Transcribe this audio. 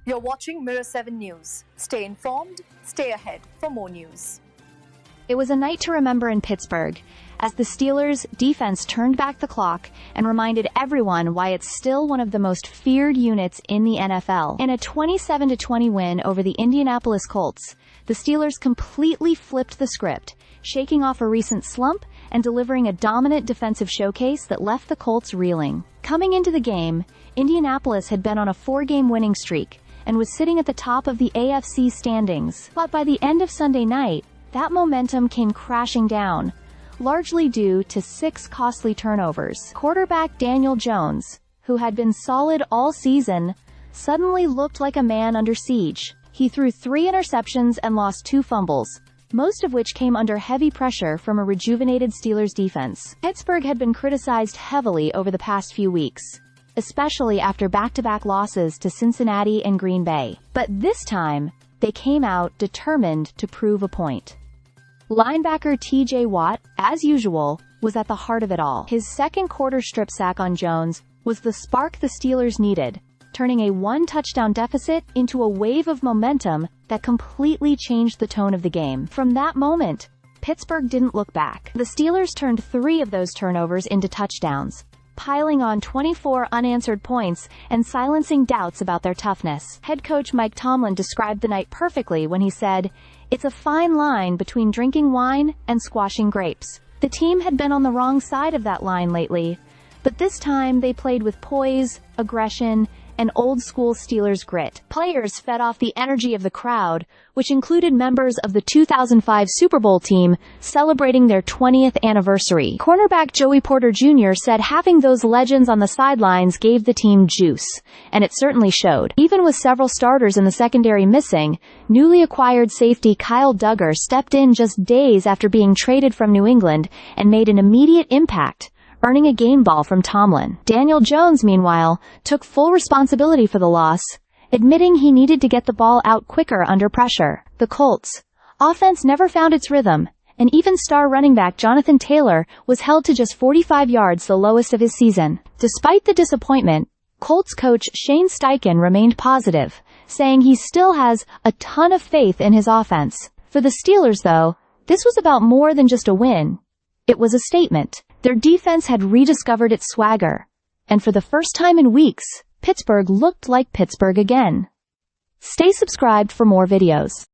You're watching Mirror 7 News. Stay informed, stay ahead for more news. It was a night to remember in Pittsburgh, as the Steelers' defense turned back the clock and reminded everyone why it's still one of the most feared units in the NFL. In a 27-20 win over the Indianapolis Colts, the Steelers completely flipped the script, shaking off a recent slump and delivering a dominant defensive showcase that left the Colts reeling. Coming into the game, Indianapolis had been on a 4-game winning streak and was sitting at the top of the AFC standings. But by the end of Sunday night, that momentum came crashing down, largely due to 6 costly turnovers. Quarterback Daniel Jones, who had been solid all season, suddenly looked like a man under siege. He threw 3 interceptions and lost 2 fumbles, most of which came under heavy pressure from a rejuvenated Steelers defense. Pittsburgh had been criticized heavily over the past few weeks, especially after back-to-back losses to Cincinnati and Green Bay. But this time, they came out determined to prove a point. Linebacker TJ Watt, as usual, was at the heart of it all. His second-quarter strip sack on Jones was the spark the Steelers needed, turning a 1-touchdown deficit into a wave of momentum that completely changed the tone of the game. From that moment, Pittsburgh didn't look back. The Steelers turned 3 of those turnovers into touchdowns, piling on 24 unanswered points and silencing doubts about their toughness. Head coach Mike Tomlin described the night perfectly when he said, "It's a fine line between drinking wine and squashing grapes." The team had been on the wrong side of that line lately, but this time they played with poise, aggression, and old-school Steelers grit. Players fed off the energy of the crowd, which included members of the 2005 Super Bowl team celebrating their 20th anniversary. Cornerback Joey Porter Jr. said having those legends on the sidelines gave the team juice, and it certainly showed. Even with several starters in the secondary missing, newly acquired safety Kyle Duggar stepped in just days after being traded from New England and made an immediate impact, earning a game ball from Tomlin. Daniel Jones, meanwhile, took full responsibility for the loss, admitting he needed to get the ball out quicker under pressure. The Colts' offense never found its rhythm, and even star running back Jonathan Taylor was held to just 45 yards, the lowest of his season. Despite the disappointment, Colts coach Shane Steichen remained positive, saying he still has a ton of faith in his offense. For the Steelers, though, this was about more than just a win. It was a statement. Their defense had rediscovered its swagger, and for the first time in weeks, Pittsburgh looked like Pittsburgh again. Stay subscribed for more videos.